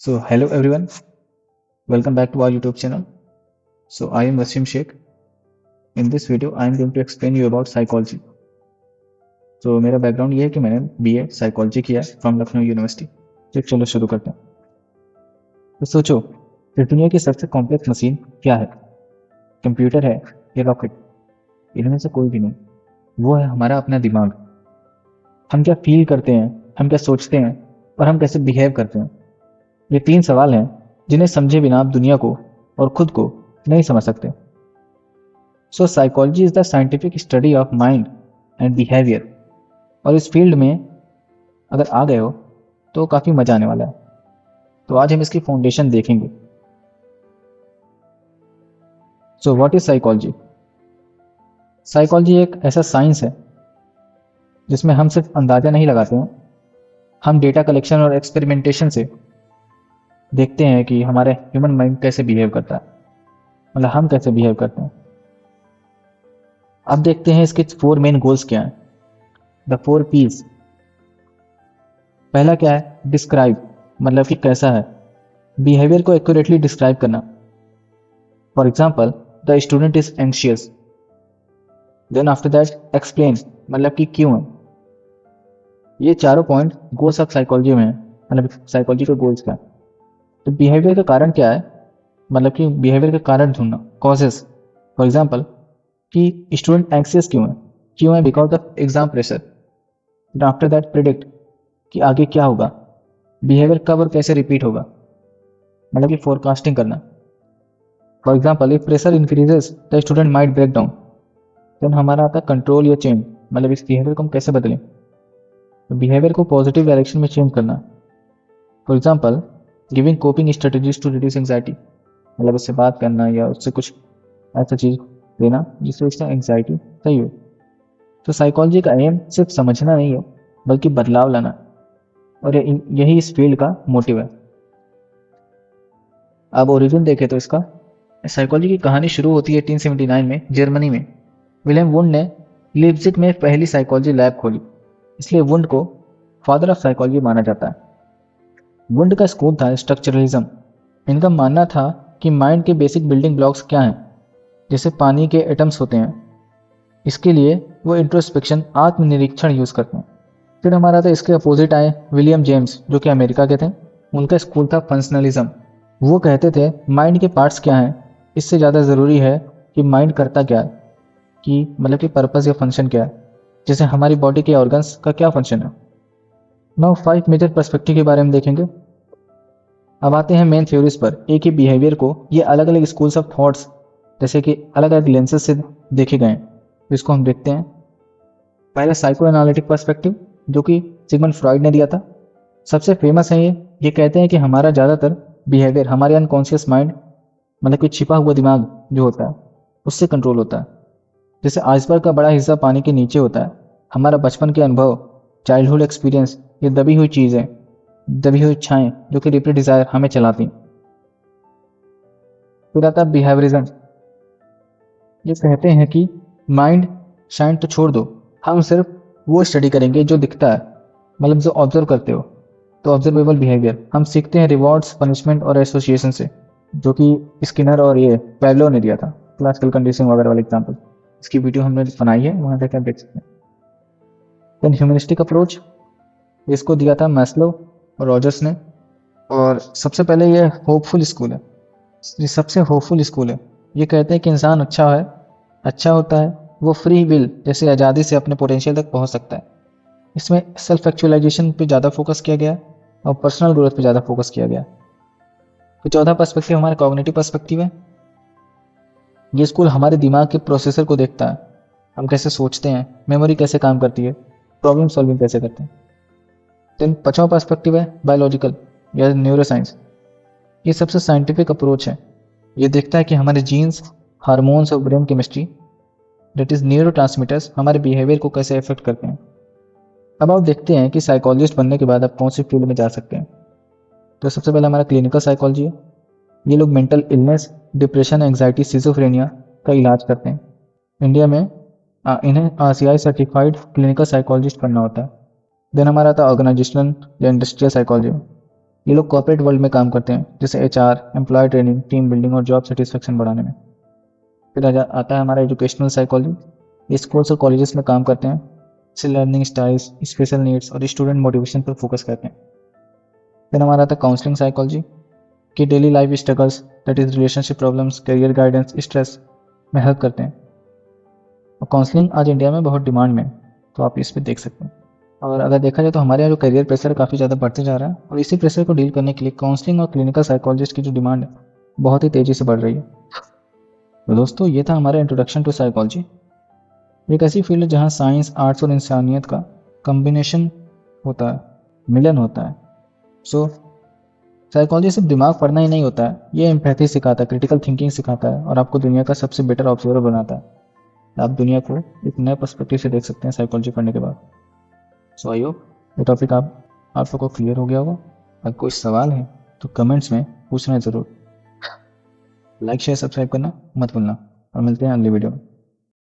So, hello everyone, welcome back to our YouTube channel. So, I am Wasim Sheikh. In this video, I am going to explain you about psychology. तो मेरा background ये है कि मैंने BA psychology किया from Lucknow university. तो चलो शुरू करते हैं। तो सोचो, इस दुनिया की सबसे कॉम्प्लेक्स मशीन क्या है? कंप्यूटर है या रॉकेट? इनमें से कोई भी नहीं। वो है हमारा अपना दिमाग। हम क्या फील करते हैं, हम क्या सोचते हैं और हम कैसे बिहेव करते हैं, ये तीन सवाल हैं जिन्हें समझे बिना आप दुनिया को और खुद को नहीं समझ सकते। So psychology is the scientific study of mind and behaviour. और इस फील्ड में अगर आ गए हो तो काफ़ी मजा आने वाला है। तो आज हम इसकी फाउंडेशन देखेंगे। So what is psychology? Psychology एक ऐसा साइंस है जिसमें हम सिर्फ अंदाजा नहीं लगाते हैं, हम डेटा कलेक्शन और एक्सपेरिमेंटेशन से देखते हैं कि हमारे ह्यूमन माइंड कैसे बिहेव करता है, मतलब हम कैसे बिहेव करते हैं। अब देखते हैं इसके 4 मेन गोल्स क्या हैं, द 4 पीस। पहला क्या है? डिस्क्राइब, मतलब कि कैसा है। बिहेवियर को एक्यूरेटली डिस्क्राइब करना। For example, the student is anxious. Then after that explain, मतलब कि क्यों है। ये चारों पॉइंट गोल्स ऑफ साइकोलॉजी में है, मतलब साइकोलॉजी के गोल्स क्या है। तो बिहेवियर का कारण क्या है, मतलब कि बिहेवियर का कारण ढूंढना, कॉजेस। फॉर एग्जाम्पल कि स्टूडेंट एंग्शियस क्यों है? Because of exam pressure. After that predict, कि आगे क्या होगा, बिहेवियर कब और कैसे रिपीट होगा, मतलब कि फोरकास्टिंग करना। For example if pressure increases the student might break down. Then हमारा आता है कंट्रोल या चेंज, मतलब इस बिहेवियर को हम कैसे बदलें। तो बिहेवियर को पॉजिटिव डायरेक्शन में चेंज करना। For example giving coping strategies to reduce anxiety, मतलब उससे बात करना या उससे कुछ ऐसा चीज देना जिससे उसका एंग्जाइटी सही हो। तो साइकोलॉजी का एम सिर्फ समझना नहीं है, बल्कि बदलाव लाना, और यही इस फील्ड का मोटिव है। अब ओरिजिन देखें तो इसका, साइकोलॉजी की कहानी शुरू होती है 1879 में जर्मनी में। विलियम वुंड ने लीप्जिग में पहली साइकोलॉजी लैब खोली, इसलिए वुंड को फादर ऑफ साइकोलॉजी माना जाता है। वुंड का स्कूल था स्ट्रक्चरलिज्म। इनका मानना था कि माइंड के बेसिक बिल्डिंग ब्लॉक्स क्या हैं, जैसे पानी के एटम्स होते हैं। इसके लिए वो इंट्रोस्पेक्शन, आत्मनिरीक्षण यूज करते हैं। फिर हमारा था इसके अपोजिट आए विलियम जेम्स, जो कि अमेरिका के थे। उनका स्कूल था फंक्शनलिज्म। वो कहते थे माइंड के पार्ट्स क्या हैं, इससे ज़्यादा ज़रूरी है कि माइंड करता क्या है, कि मतलब कि पर्पस या फंक्शन क्या है, जैसे हमारी बॉडी के ऑर्गन्स का क्या फंक्शन है। नाउ 5 मेजर पर्सपेक्टिव के बारे में देखेंगे। अब आते हैं मेन थ्योरीज पर। एक ही बिहेवियर को ये अलग अलग स्कूल्स ऑफ थॉट्स, जैसे कि अलग अलग लेंसेज से देखे गए, जिसको हम देखते हैं। पहला साइको एनालिटिक पर्सपेक्टिव, जो कि सिगमंड फ्रॉइड ने दिया था। सबसे फेमस है ये कहते हैं कि हमारा ज़्यादातर बिहेवियर हमारे अनकॉन्शियस माइंड, मतलब कि छिपा हुआ दिमाग जो होता है, उससे कंट्रोल होता है। जैसे आइसबर्ग का बड़ा हिस्सा पानी के नीचे होता है। हमारा बचपन के अनुभव, चाइल्डहुड एक्सपीरियंस, ये दबी हुई चीज़ें, दबी हुई इच्छाएं जो कि डीपली डिजायर हमें चलाती। फिर आता है बिहेवियरिज्म। ये कहते हैं कि माइंड साइंस तो छोड़ दो, हम सिर्फ वो स्टडी करेंगे जो दिखता है, मतलब जो ऑब्जर्व करते हो। तो ऑब्जर्वेबल बिहेवियर, हम सीखते हैं रिवॉर्ड्स, पनिशमेंट और एसोसिएशन से, जो कि स्किनर और ये पैवलोव ने दिया था, क्लासिकल कंडीशनिंग वगैरह वाले एग्जाम्पल। इसकी वीडियो हमने बनाई है, वहाँ जाकर देख सकते हैं। देन ह्यूमनिस्टिक अप्रोच, इसको दिया था मैस्लो और रॉजर्स ने। और सबसे पहले ये होपफुल स्कूल है, ये सबसे होपफुल स्कूल है। ये कहते हैं कि इंसान अच्छा होता है, वो फ्री विल जैसे आज़ादी से अपने पोटेंशियल तक पहुंच सकता है। इसमें सेल्फ एक्चुअलाइजेशन पे ज़्यादा फोकस किया गया और पर्सनल ग्रोथ पे ज़्यादा फोकस किया गया। तो चौथा पर्सपेक्टिव हमारा कॉग्निटिव पर्सपेक्टिव है। ये स्कूल हमारे दिमाग के प्रोसेसर को देखता है, हम कैसे सोचते हैं, मेमोरी कैसे काम करती है, प्रॉब्लम सॉल्विंग कैसे करते हैं। देन पांचवा पर्सपेक्टिव है बायोलॉजिकल या न्यूरोसाइंस। ये सबसे साइंटिफिक अप्रोच है। ये देखता है कि हमारे जीन्स, हार्मोन्स और brain chemistry, that is neurotransmitters, हमारे बिहेवियर को कैसे इफेक्ट करते हैं। अब आप देखते हैं कि साइकोलॉजिस्ट बनने के बाद आप कौन सी फील्ड में जा सकते हैं। तो सबसे पहले हमारा क्लिनिकल साइकोलॉजी है। ये लोग mental illness, depression, anxiety, schizophrenia का इलाज करते हैं। इंडिया में इन्हें RCI सर्टिफाइड क्लिनिकल साइकोलॉजिस्ट बनना होता है। देन हमारा था ऑर्गेनाइजेशनल या इंडस्ट्रियल साइकोलॉजी। ये लोग कॉर्पोरेट वर्ल्ड में काम करते हैं, जैसे HR, employee training, team building और जॉब सेटिस्फेक्शन बढ़ाने में। फिर आता है हमारा एजुकेशनल साइकोलॉजी। ये स्कूल्स और कॉलेजेस में काम करते हैं, जैसे लर्निंग स्टाइल्स, स्पेशल नीड्स और स्टूडेंट मोटिवेशन पर फोकस करते हैं। फिर हमारा आता है काउंसलिंग साइकोलॉजी, कि daily life struggles, that is relationship problems, career guidance, stress में हेल्प करते हैं। और काउंसलिंग आज इंडिया में बहुत डिमांड में है, तो आप इस पर देख सकते हैं। और अगर देखा जाए तो हमारे यहाँ जो करियर प्रेशर काफ़ी ज़्यादा बढ़ते जा रहा है, और इसी प्रेशर को डील करने के लिए काउंसलिंग और क्लिनिकल साइकोलॉजिस्ट की जो डिमांड है बहुत ही तेज़ी से बढ़ रही है। तो दोस्तों, ये था हमारा इंट्रोडक्शन टू साइकोलॉजी। एक ऐसी फील्ड है जहाँ साइंस, आर्ट्स और इंसानियत का कम्बिनेशन होता है, मिलन होता है। सो साइकोलॉजी सिर्फ दिमाग पढ़ना ही नहीं होता है, ये एम्पैथी सिखाता है, क्रिटिकल थिंकिंग सिखाता है, और आपको दुनिया का सबसे बेटर ऑब्जर्वर बनाता है। आप दुनिया को एक नए पर्सपेक्टिव से देख सकते हैं साइकोलॉजी पढ़ने के बाद। सो आई होप ये टॉपिक आप लोग को क्लियर हो गया होगा। अगर कोई सवाल है तो कमेंट्स में पूछना ज़रूर। लाइक शेयर सब्सक्राइब करना मत भूलना, और मिलते हैं अगली वीडियो में।